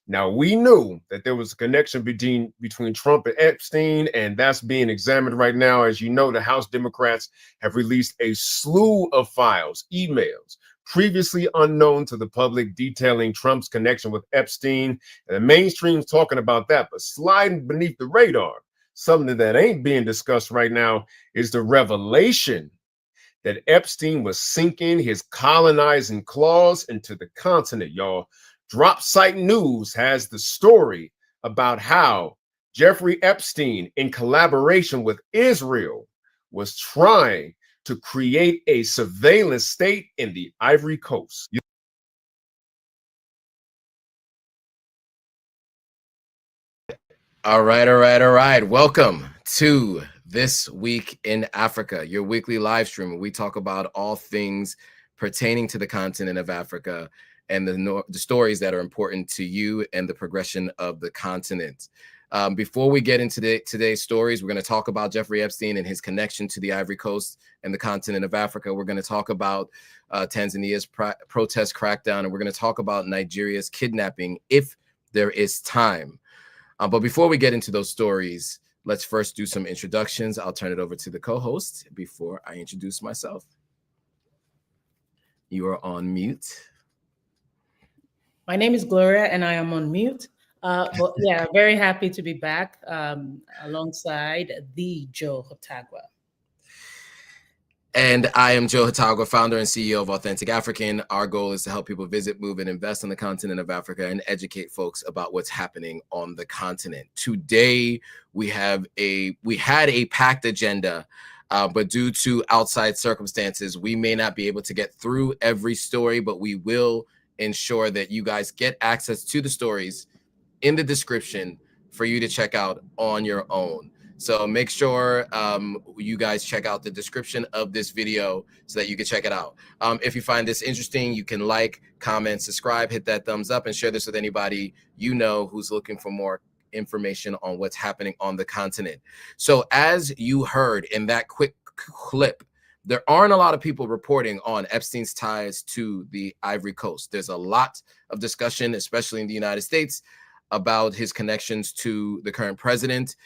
Now, we knew that there was a connection between Trump and Epstein, and that's being examined right now. As you know, the House Democrats have released a slew of files, emails, previously unknown to the public, detailing Trump's connection with Epstein. And the mainstream's talking about that, but sliding beneath the radar, something that ain't being discussed right now, is the revelation that Epstein was sinking his colonizing claws into the continent, y'all. Drop Site News has the story about how Jeffrey Epstein, in collaboration with Israel, was trying to create a surveillance state in the Ivory Coast. All right. Welcome to This Week in Africa, your weekly live stream where we talk about all things pertaining to the continent of Africa and the stories that are important to you and the progression of the continent. Before we get into today's stories, we're going to talk about Jeffrey Epstein and his connection to the Ivory Coast and the continent of Africa. We're going to talk about Tanzania's protest crackdown, and we're going to talk about Nigeria's kidnapping if there is time. But before we get into those stories, let's first do some introductions. I'll turn it over to the co-host before I introduce myself. You are on mute. My name is Gloria, and I am on mute. But yeah, very happy to be back alongside the Joe Hotagwa. And I am Joe Hotagwa, founder and CEO of Authentic African. Our goal is to help people visit, move, and invest on the continent of Africa and educate folks about what's happening on the continent. Today, we had a packed agenda, but due to outside circumstances, we may not be able to get through every story, but we will ensure that you guys get access to the stories in the description for you to check out on your own. So make sure you guys check out the description of this video so that you can check it out. If you find this interesting, you can like, comment, subscribe, hit that thumbs up, and share this with anybody you know who's looking for more information on what's happening on the continent. So as you heard in that quick clip, there aren't a lot of people reporting on Epstein's ties to the Ivory Coast. There's a lot of discussion, especially in the United States, about his connections to the current president.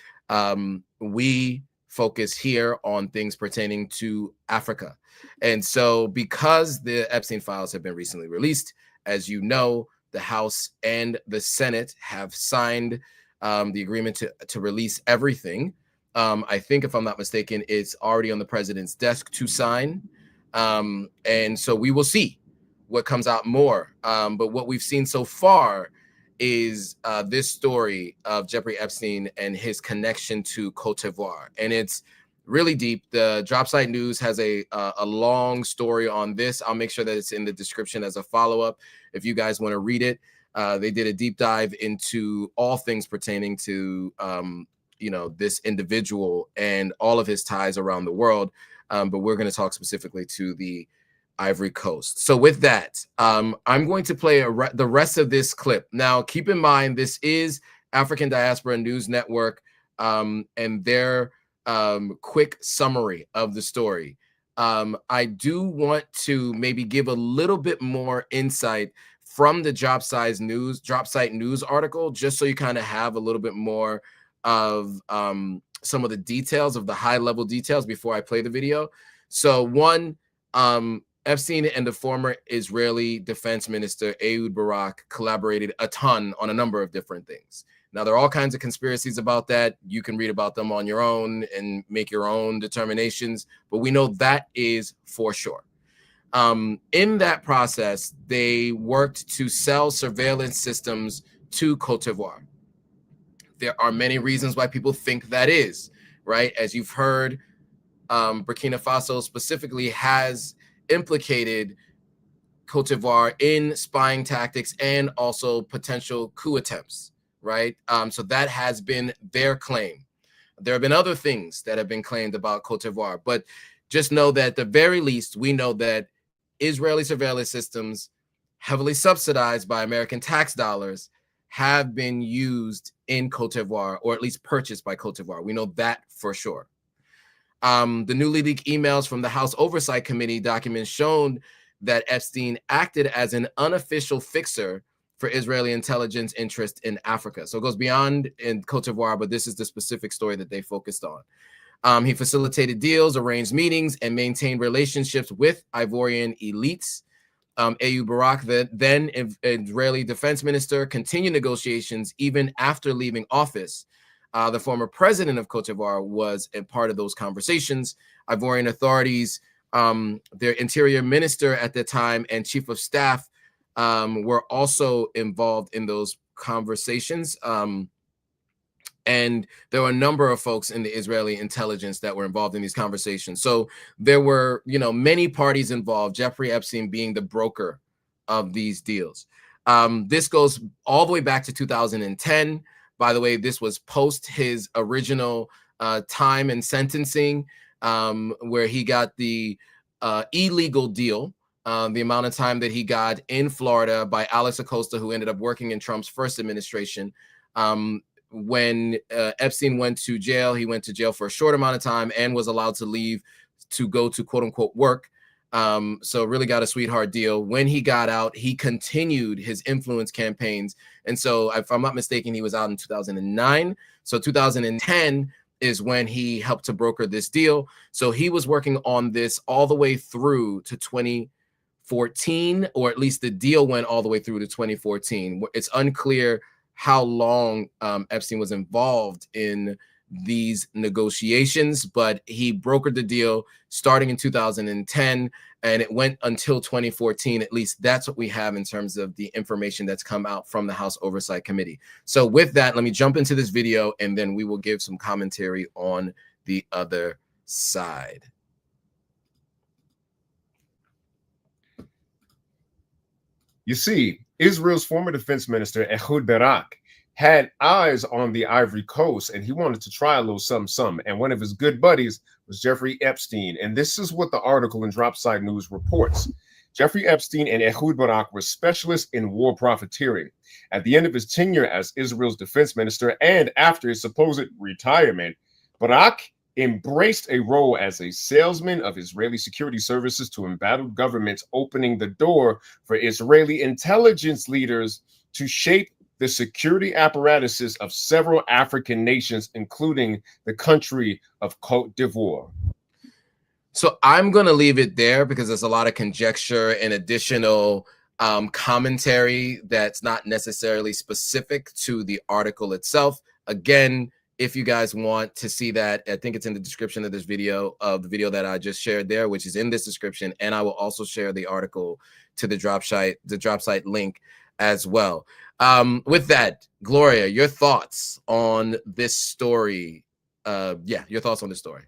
We focus here on things pertaining to Africa. And so because the Epstein files have been recently released, as you know, the House and the Senate have signed the agreement to release everything. I think, if I'm not mistaken, it's already on the president's desk to sign. And so we will see what comes out more. But what we've seen so far is this story of Jeffrey Epstein and his connection to Côte d'Ivoire. And it's really deep. The Drop Site News has a long story on this. I'll make sure that it's in the description as a follow-up if you guys want to read it. They did a deep dive into all things pertaining to this individual and all of his ties around the world. But we're going to talk specifically to the Ivory Coast. So with that, I'm going to play the rest of this clip. Now, keep in mind, this is African Diaspora News Network and their quick summary of the story. I do want to maybe give a little bit more insight from the Drop Site News article, just so you kind of have a little bit more of some of the details, of the high-level details before I play the video. So one, Epstein and the former Israeli defense minister Ehud Barak collaborated a ton on a number of different things. Now, there are all kinds of conspiracies about that. You can read about them on your own and make your own determinations, but we know that is for sure. In that process, they worked to sell surveillance systems to Côte d'Ivoire. There are many reasons why people think that is, right? As you've heard, Burkina Faso specifically has implicated Côte d'Ivoire in spying tactics and also potential coup attempts, right? So that has been their claim. There have been other things that have been claimed about Côte d'Ivoire, but just know that at the very least, we know that Israeli surveillance systems, heavily subsidized by American tax dollars, have been used in Côte d'Ivoire, or at least purchased by Côte d'Ivoire. We know that for sure. The newly leaked emails from the House Oversight Committee documents shown that Epstein acted as an unofficial fixer for Israeli intelligence interest in Africa. So it goes beyond in Côte d'Ivoire, but this is the specific story that they focused on. He facilitated deals, arranged meetings, and maintained relationships with Ivorian elites. Ehud Barak, the then Israeli defense minister, continued negotiations even after leaving office. The former president of Côte d'Ivoire was a part of those conversations. Ivorian authorities, their interior minister at the time and chief of staff were also involved in those conversations. And there were a number of folks in the Israeli intelligence that were involved in these conversations. So there were, many parties involved, Jeffrey Epstein being the broker of these deals. This goes all the way back to 2010. By the way, this was post his original time and sentencing, where he got the illegal deal, the amount of time that he got in Florida by Alex Acosta, who ended up working in Trump's first administration. When Epstein went to jail, he went to jail for a short amount of time and was allowed to leave to go to quote unquote work. So really got a sweetheart deal. When he got out, he continued his influence campaigns. And so if I'm not mistaken, he was out in 2009. So 2010 is when he helped to broker this deal. So he was working on this all the way through to 2014, or at least the deal went all the way through to 2014. It's unclear how long Epstein was involved in these negotiations, but he brokered the deal starting in 2010, and it went until 2014. At least that's what we have in terms of the information that's come out from the House Oversight Committee. So with that, let me jump into this video, and then we will give some commentary on the other side. You see, Israel's former defense minister, Ehud Barak, had eyes on the Ivory Coast, and he wanted to try a little something. And one of his good buddies was Jeffrey Epstein. And this is what the article in Dropside News reports. Jeffrey Epstein and Ehud Barak were specialists in war profiteering. At the end of his tenure as Israel's defense minister and after his supposed retirement, Barak embraced a role as a salesman of Israeli security services to embattled governments, opening the door for Israeli intelligence leaders to shape the security apparatuses of several African nations, including the country of Côte d'Ivoire. So I'm going to leave it there because there's a lot of conjecture and additional commentary that's not necessarily specific to the article itself. Again, if you guys want to see that, I think it's in the description of this video, of the video that I just shared there, which is in this description. And I will also share the article to the drop site link as well. With that, Gloria, your thoughts on this story? Your thoughts on this story.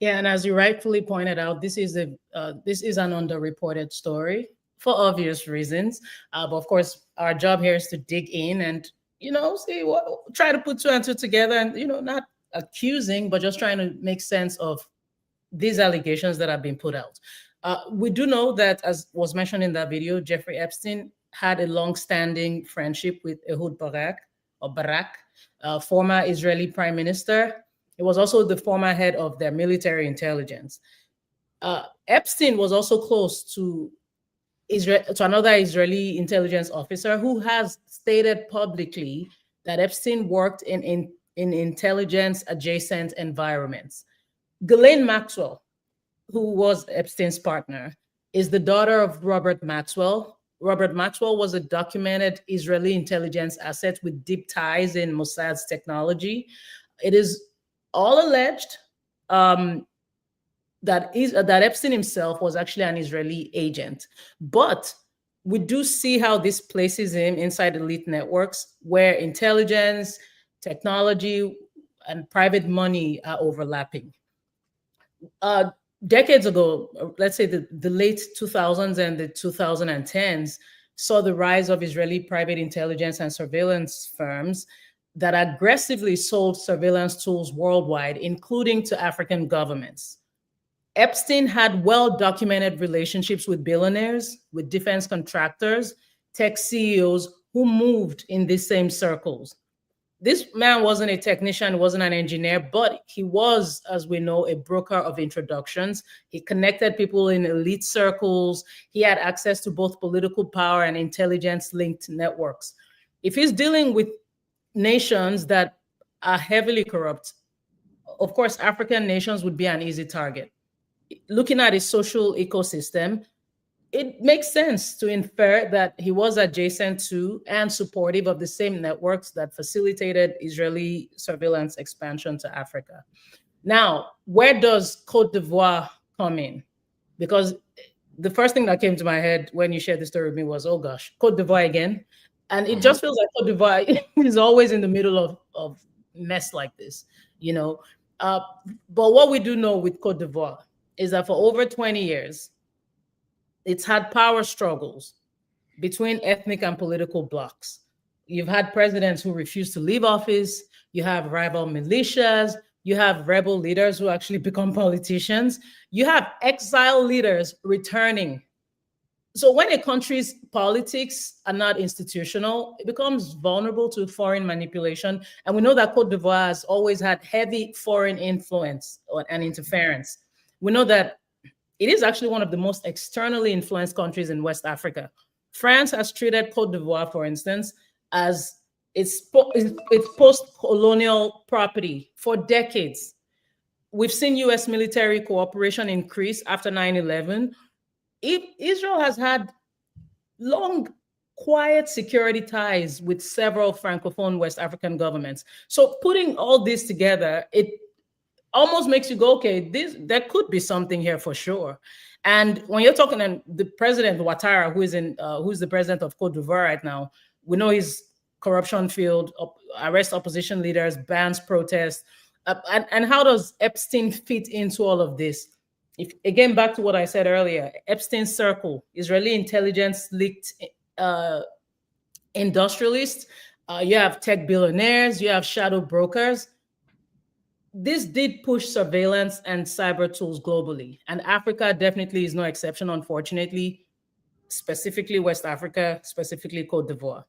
Yeah, and as you rightfully pointed out, this is an underreported story for obvious reasons. But of course, our job here is to dig in and try to put two and two together, and not accusing, but just trying to make sense of these allegations that have been put out. We do know that, as was mentioned in that video, Jeffrey Epstein had a long-standing friendship with Ehud Barak, former Israeli prime minister. He was also the former head of their military intelligence. Epstein was also close to another Israeli intelligence officer who has stated publicly that Epstein worked in intelligence adjacent environments. Ghislaine Maxwell, who was Epstein's partner, is the daughter of Robert Maxwell. Robert Maxwell was a documented Israeli intelligence asset with deep ties in Mossad's technology. It is all alleged that Epstein himself was actually an Israeli agent. But we do see how this places him inside elite networks where intelligence, technology, and private money are overlapping. Decades ago, let's say the late 2000s and the 2010s, saw the rise of Israeli private intelligence and surveillance firms that aggressively sold surveillance tools worldwide, including to African governments. Epstein had well-documented relationships with billionaires, with defense contractors, tech CEOs who moved in these same circles. this man wasn't a technician, wasn't an engineer, but he was, as we know, a broker of introductions. He connected people in elite circles. He had access to both political power and intelligence-linked networks. If he's dealing with nations that are heavily corrupt, of course, African nations would be an easy target. Looking at his social ecosystem, it makes sense to infer that he was adjacent to and supportive of the same networks that facilitated Israeli surveillance expansion to Africa. Now, where does Côte d'Ivoire come in? Because the first thing that came to my head when you shared the story with me was, oh gosh, Côte d'Ivoire again. And it just feels like Côte d'Ivoire is always in the middle of mess like this, you know. But what we do know with Côte d'Ivoire is that for over 20 years, it's had power struggles between ethnic and political blocs. You've had presidents who refuse to leave office. You have rival militias. You have rebel leaders who actually become politicians. You have exile leaders returning. So when a country's politics are not institutional, it becomes vulnerable to foreign manipulation. And we know that Côte d'Ivoire has always had heavy foreign influence and interference. We know that it is actually one of the most externally influenced countries in West Africa. France has treated Côte d'Ivoire, for instance, as its post-colonial property for decades. We've seen US military cooperation increase after 9/11. Israel has had long, quiet security ties with several Francophone West African governments. So putting all this together, it almost makes you go, okay, there could be something here for sure. And when you're talking, and the president Ouattara, who's the president of Côte d'Ivoire right now, we know he's corruption-filled, arrest opposition leaders, bans protests, and how does Epstein fit into all of this? If again, back to what I said earlier, Epstein's circle, Israeli intelligence leaked industrialists, you have tech billionaires, you have shadow brokers. This did push surveillance and cyber tools globally, and Africa definitely is no exception, unfortunately, specifically West Africa, specifically Côte d'Ivoire.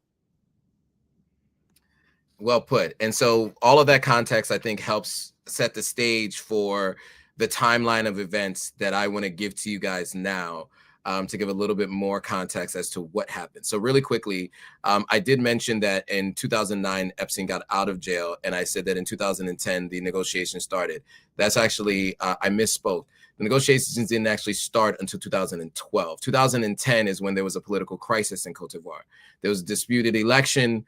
Well put. And so all of that context, I think, helps set the stage for the timeline of events that I want to give to you guys now, to give a little bit more context as to what happened. So really quickly, I did mention that in 2009, Epstein got out of jail. And I said that in 2010, the negotiations started. That's actually, I misspoke. The negotiations didn't actually start until 2012. 2010 is when there was a political crisis in Côte d'Ivoire. There was a disputed election.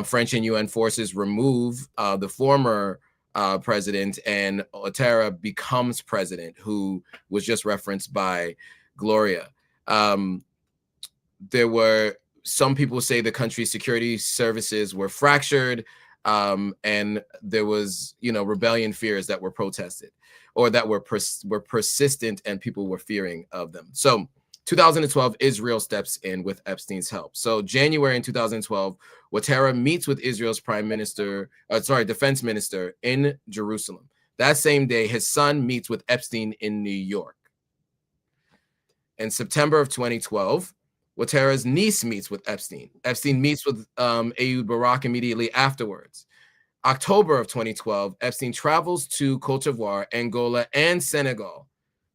French and UN forces remove the former president, and Ouattara becomes president, who was just referenced by Gloria. There were some people say the country's security services were fractured, and there was, rebellion fears that were protested, or that were persistent, and people were fearing of them. So 2012, Israel steps in with Epstein's help. So January in 2012, Ouattara meets with Israel's defense minister in Jerusalem. That same day, his son meets with Epstein in New York. In September of 2012, Ouattara's niece meets with Epstein. Epstein meets with Ehud Barak immediately afterwards. October of 2012, Epstein travels to Côte d'Ivoire, Angola, and Senegal.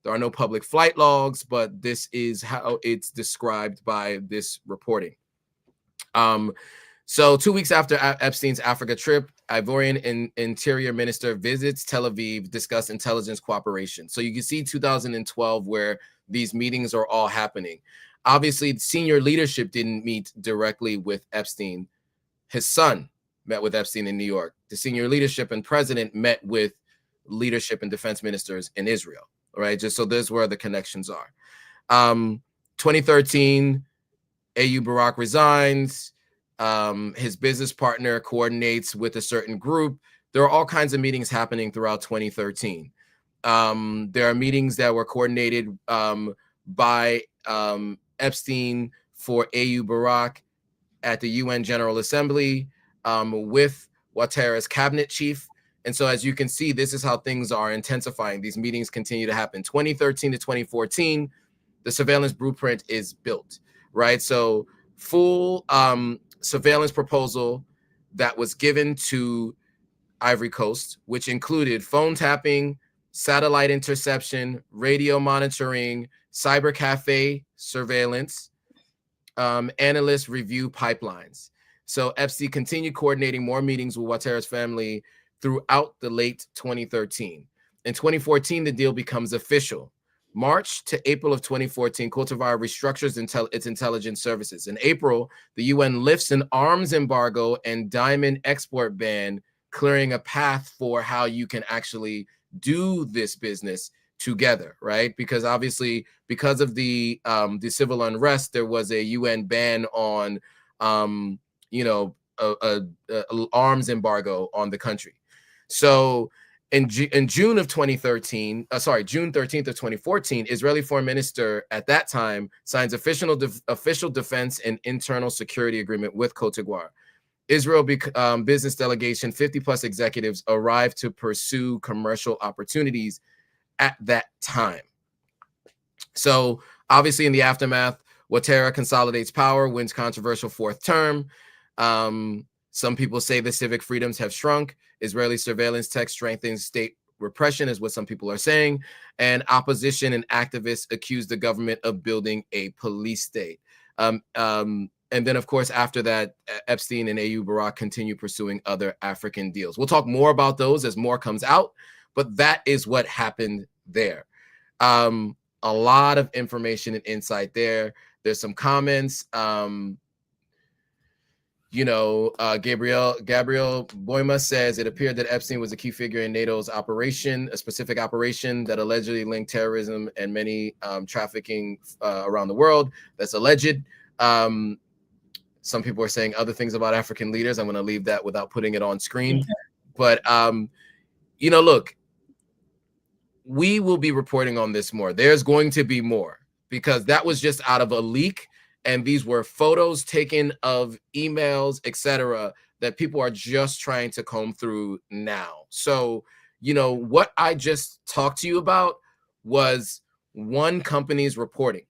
There are no public flight logs, but this is how it's described by this reporting. So 2 weeks after Epstein's Africa trip, Ivorian Interior Minister visits Tel Aviv, discuss intelligence cooperation. So you can see 2012 where these meetings are all happening. Obviously, senior leadership didn't meet directly with Epstein. His son met with Epstein in New York. The senior leadership and president met with leadership and defense ministers in Israel. All right, just so there's where the connections are. 2013, Ehud Barak resigns. His business partner coordinates with a certain group. There are all kinds of meetings happening throughout 2013. There are meetings that were coordinated by Epstein for Ehud Barak at the UN General Assembly with Ouattara's cabinet chief. And so, as you can see, this is how things are intensifying. These meetings continue to happen. 2013 to 2014, the surveillance blueprint is built, right? So full surveillance proposal that was given to Ivory Coast, which included phone tapping, satellite interception, radio monitoring, cyber cafe surveillance, analyst review pipelines. So Epstein continued coordinating more meetings with Ouattara's family throughout the late 2013. In 2014, the deal becomes official. March to April of 2014, Côte d'Ivoire restructures its intelligence services. In April, the UN lifts an arms embargo and diamond export ban, clearing a path for how you can actually do this business together, right? Because obviously, because of the civil unrest, there was a UN ban on, a arms embargo on the country. So in June of 2013, June 13th of 2014, Israeli Foreign Minister at that time signs official defense and internal security agreement with Côte d'Ivoire. Israel business delegation, 50 plus executives arrived to pursue commercial opportunities at that time. So obviously in the aftermath, Ouattara consolidates power, wins controversial fourth term. Some people say the civic freedoms have shrunk. Israeli surveillance tech strengthens state repression is what some people are saying. And opposition and activists accuse the government of building a police state. And then, of course, after that, Epstein and AU Barak continue pursuing other African deals. We'll talk more about those as more comes out, but that is what happened there. A lot of information and insight there. There's some comments. Gabriel Boima says it appeared that Epstein was a key figure in NATO's operation, a specific operation that allegedly linked terrorism and many trafficking around the world. That's alleged. Some people are saying other things about African leaders. I'm going to leave that without putting it on screen. But, look, we will be reporting on this more. There's going to be more because that was just out of a leak. And these were photos taken of emails, etc., that people are just trying to comb through now. So, what I just talked to you about was one company's reporting.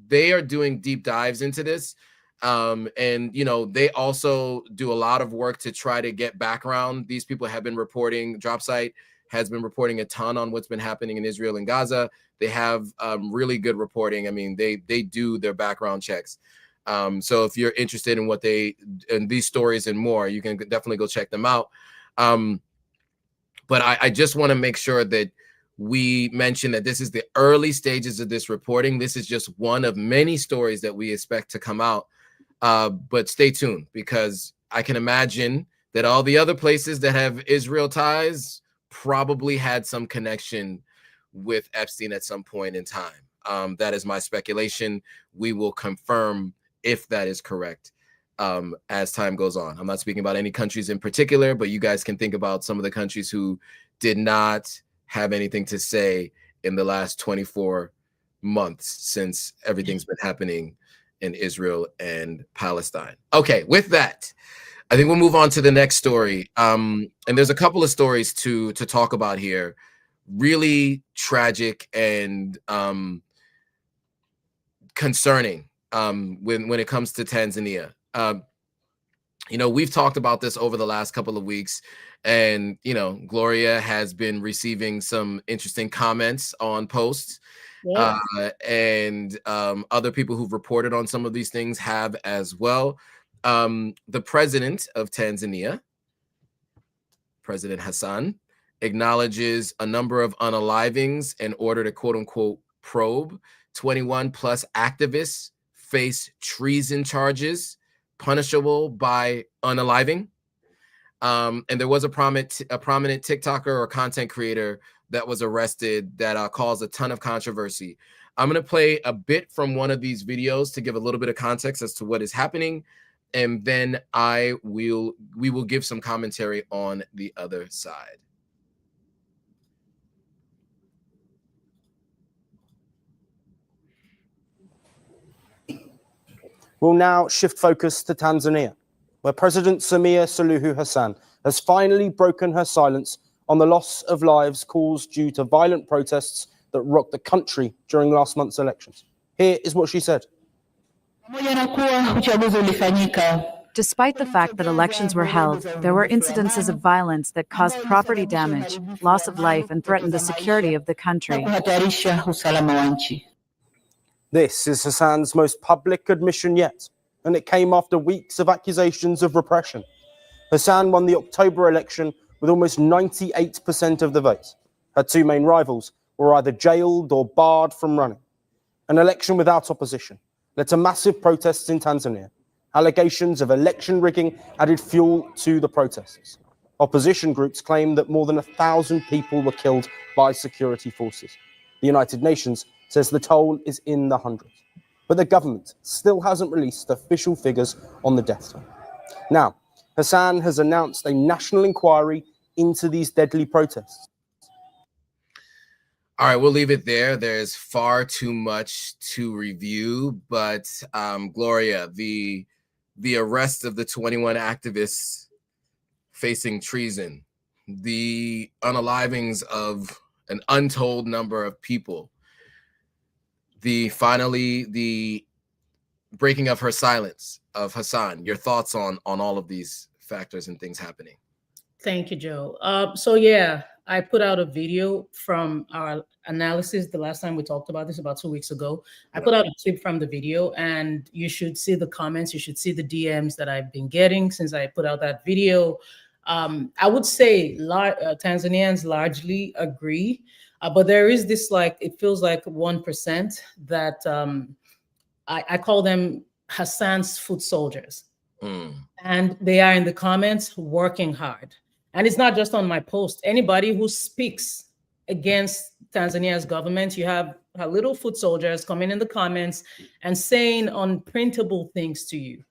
They are doing deep dives into this. They also do a lot of work to try to get background. These people have been reporting, DropSite has been reporting a ton on what's been happening in Israel and Gaza. They have really good reporting. I mean, they do their background checks. So if you're interested in these stories and more, you can definitely go check them out. But I just want to make sure that we mention that this is the early stages of this reporting. This is just one of many stories that we expect to come out. But stay tuned because I can imagine that all the other places that have Israel ties probably had some connection with Epstein at some point in time. That is my speculation. We will confirm if that is correct as time goes on. I'm not speaking about any countries in particular, but you guys can think about some of the countries who did not have anything to say in the last 24 months since everything's been happening in Israel and Palestine. Okay, with that, I think we'll move on to the next story. And there's a couple of stories to talk about here. Really tragic and concerning when it comes to Tanzania. We've talked about this over the last couple of weeks, and Gloria has been receiving some interesting comments on posts. Yeah. And other people who've reported on some of these things have as well. The president of Tanzania, President Hassan, acknowledges a number of unalivings in order to quote unquote probe. 21 plus activists face treason charges punishable by unaliving. And there was a prominent TikToker or content creator that was arrested that caused a ton of controversy. I'm going to play a bit from one of these videos to give a little bit of context as to what is happening. And then we will give some commentary on the other side. We'll now shift focus to Tanzania, where President Samia Suluhu Hassan has finally broken her silence on the loss of lives caused due to violent protests that rocked the country during last month's elections. Here is what she said. Pamoja na kuwa uchaguzi ulifanyika Despite the fact that elections were held, there were incidences of violence that caused property damage, loss of life, and threatened the security of the country. This is Hassan's most public admission yet, and it came after weeks of accusations of repression. Hassan won the October election with almost 98% of the vote. Her two main rivals were either jailed or barred from running. An election without opposition led to massive protests in Tanzania. Allegations of election rigging added fuel to the protests. Opposition groups claim that more than 1,000 people were killed by security forces. The United Nations says the toll is in the hundreds. But the government still hasn't released official figures on the death toll. Now, Hassan has announced a national inquiry into these deadly protests. All right, we'll leave it there. There's far too much to review, but Gloria, the arrest of the 21 activists facing treason, the unalivings of an untold number of people, finally the breaking of her silence of Hassan. Your thoughts on all of these factors and things happening? Thank you, Joe. So yeah, I put out a video from our analysis the last time we talked about this, about 2 weeks ago. I put out a clip from the video, and you should see the comments. You should see the DMs that I've been getting since I put out that video. I would say Tanzanians largely agree, but there is this, like, it feels like 1% that I call them Hassan's foot soldiers. And they are in the comments working hard. And it's not just on my post. Anybody who speaks against Tanzania's government, you have little foot soldiers coming in the comments and saying unprintable things to you.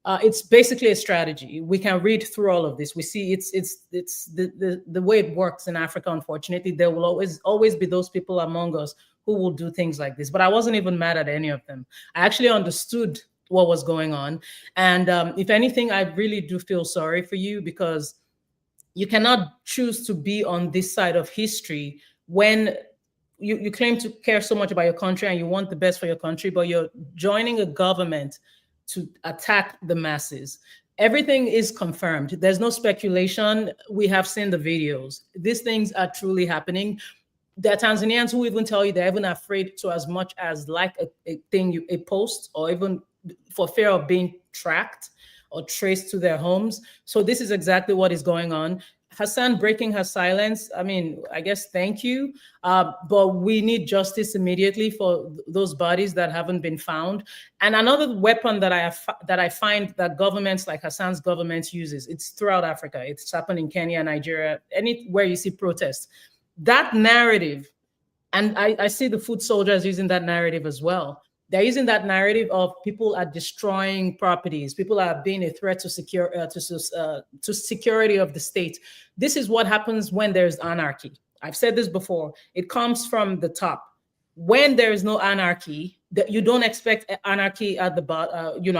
It's basically a strategy. We can read through all of this. We see it's the way it works in Africa. Unfortunately, there will always be those people among us who will do things like this. But I wasn't even mad at any of them. I actually understood what was going on. And if anything, I really do feel sorry for you, because you cannot choose to be on this side of history when you claim to care so much about your country and you want the best for your country, but you're joining a government to attack the masses. Everything is confirmed. There's no speculation. We have seen the videos. These things are truly happening. There are Tanzanians who even tell you they're even afraid to as much as like a post, or even for fear of being tracked or traced to their homes. So this is exactly what is going on. Hassan breaking her silence, I mean, I guess thank you, but we need justice immediately for those bodies that haven't been found. And another weapon that I find that governments like Hassan's government uses, it's throughout Africa. It's happened in Kenya, Nigeria, anywhere you see protests. That narrative, and I see the foot soldiers using that narrative as well. They're using that narrative of people are destroying properties. People are being a threat to security of the state. This is what happens when there's anarchy. I've said this before. It comes from the top. When there is no anarchy, that you don't expect anarchy at the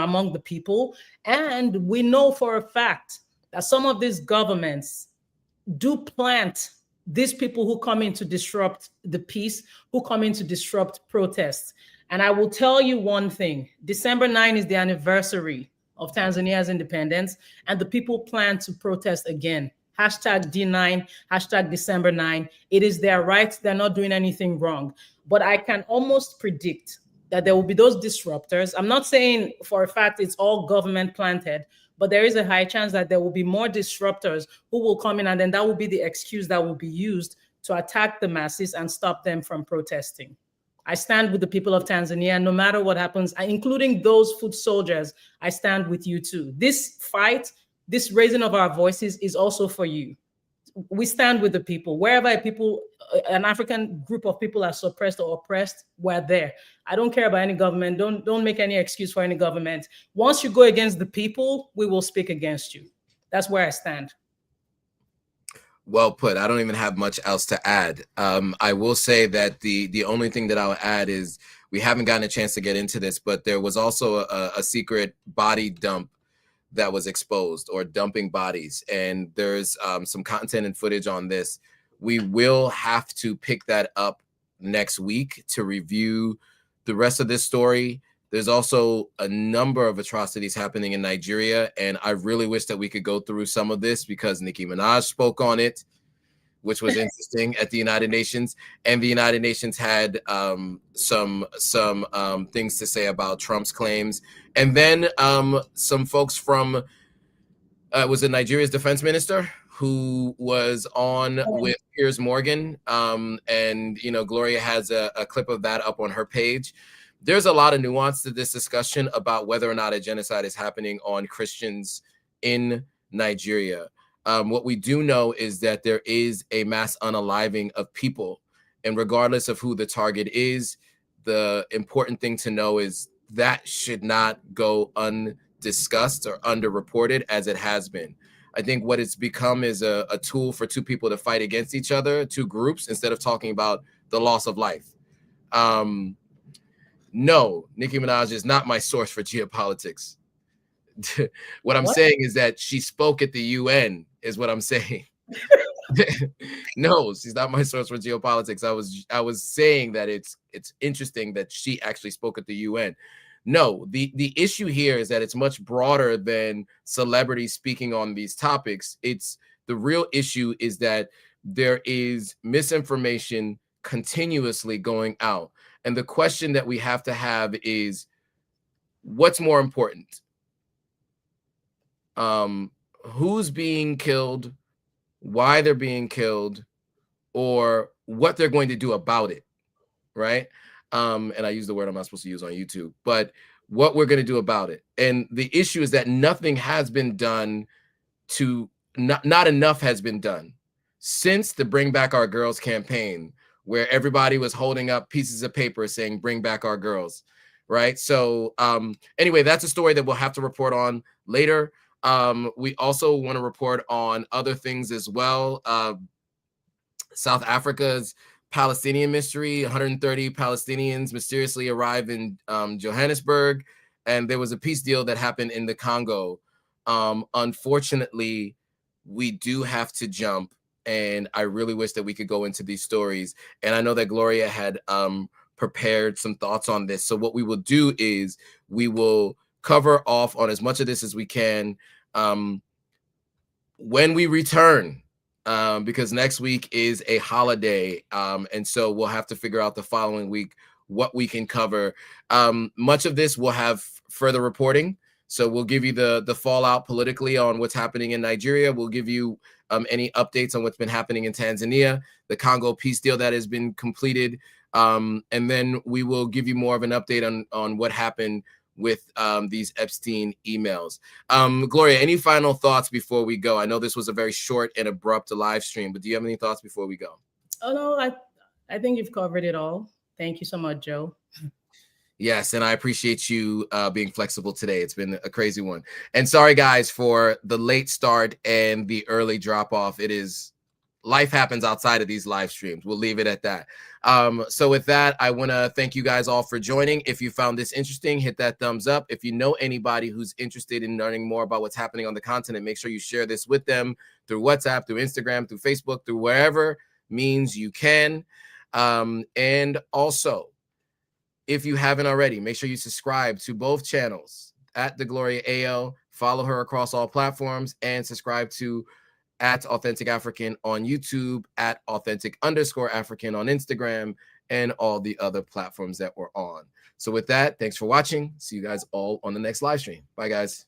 among the people. And we know for a fact that some of these governments do plant these people who come in to disrupt the peace, who come in to disrupt protests. And I will tell you one thing, December 9 is the anniversary of Tanzania's independence, and the people plan to protest again. Hashtag D9, hashtag December 9. It is their right. They're not doing anything wrong. But I can almost predict that there will be those disruptors. I'm not saying for a fact it's all government planted, but there is a high chance that there will be more disruptors who will come in, and then that will be the excuse that will be used to attack the masses and stop them from protesting. I stand with the people of Tanzania, no matter what happens, including those foot soldiers. I stand with you too. This fight, this raising of our voices is also for you. We stand with the people. Wherever an African group of people are suppressed or oppressed, we're there. I don't care about any government. Don't make any excuse for any government. Once you go against the people, we will speak against you. That's where I stand. Well put. I don't even have much else to add. I will say that the only thing that I'll add is we haven't gotten a chance to get into this, but there was also a secret body dump that was exposed, or dumping bodies. And there's some content and footage on this. We will have to pick that up next week to review the rest of this story There's also a number of atrocities happening in Nigeria, and I really wish that we could go through some of this because Nicki Minaj spoke on it, which was interesting at the United Nations, and the United Nations had some things to say about Trump's claims, and then some folks from was it Nigeria's defense minister who was on with Piers Morgan, and Gloria has a clip of that up on her page. There's a lot of nuance to this discussion about whether or not a genocide is happening on Christians in Nigeria. What we do know is that there is a mass unaliving of people, and regardless of who the target is, the important thing to know is that should not go undiscussed or underreported as it has been. I think what it's become is a tool for two people to fight against each other, two groups, instead of talking about the loss of life. No, Nicki Minaj is not my source for geopolitics. What I'm saying is that she spoke at the UN, is what I'm saying. No, she's not my source for geopolitics. I was saying that it's interesting that she actually spoke at the UN. No, the issue here is that it's much broader than celebrities speaking on these topics. It's the real issue is that there is misinformation continuously going out. And the question that we have to have is, what's more important? Who's being killed, why they're being killed, or what they're going to do about it, right? And I use the word I'm not supposed to use on YouTube, but what we're going to do about it. And the issue is that nothing has been done not enough has been done since the Bring Back Our Girls campaign, where everybody was holding up pieces of paper saying, bring back our girls, right? So anyway, that's a story that we'll have to report on later. We also want to report on other things as well. South Africa's Palestinian mystery, 130 Palestinians mysteriously arrived in Johannesburg, and there was a peace deal that happened in the Congo. Unfortunately, we do have to jump, and I really wish that we could go into these stories. And I know that Gloria had prepared some thoughts on this. So what we will do is we will cover off on as much of this as we can when we return, because next week is a holiday, and so we'll have to figure out the following week what we can cover. Much of this will have further reporting, so we'll give you the fallout politically on what's happening in Nigeria. We'll give you any updates on what's been happening in Tanzania, the Congo peace deal that has been completed, and then we will give you more of an update on what happened with these Epstein emails. Gloria, any final thoughts before we go? I know this was a very short and abrupt live stream, but do you have any thoughts before we go? Oh, no, I think you've covered it all. Thank you so much, Joe. Yes, and I appreciate you being flexible today. It's been a crazy one. And sorry, guys, for the late start and the early drop off. Life happens outside of these live streams. We'll leave it at that. So with that, I want to thank you guys all for joining. If you found this interesting, hit that thumbs up. If you know anybody who's interested in learning more about what's happening on the continent, make sure you share this with them through WhatsApp, through Instagram, through Facebook, through wherever means you can. And also, if you haven't already, make sure you subscribe to both channels at The Gloria AO. Follow her across all platforms and subscribe to at Authentic African on YouTube, at Authentic_African on Instagram, and all the other platforms that we're on. So with that, thanks for watching. See you guys all on the next live stream. Bye, guys.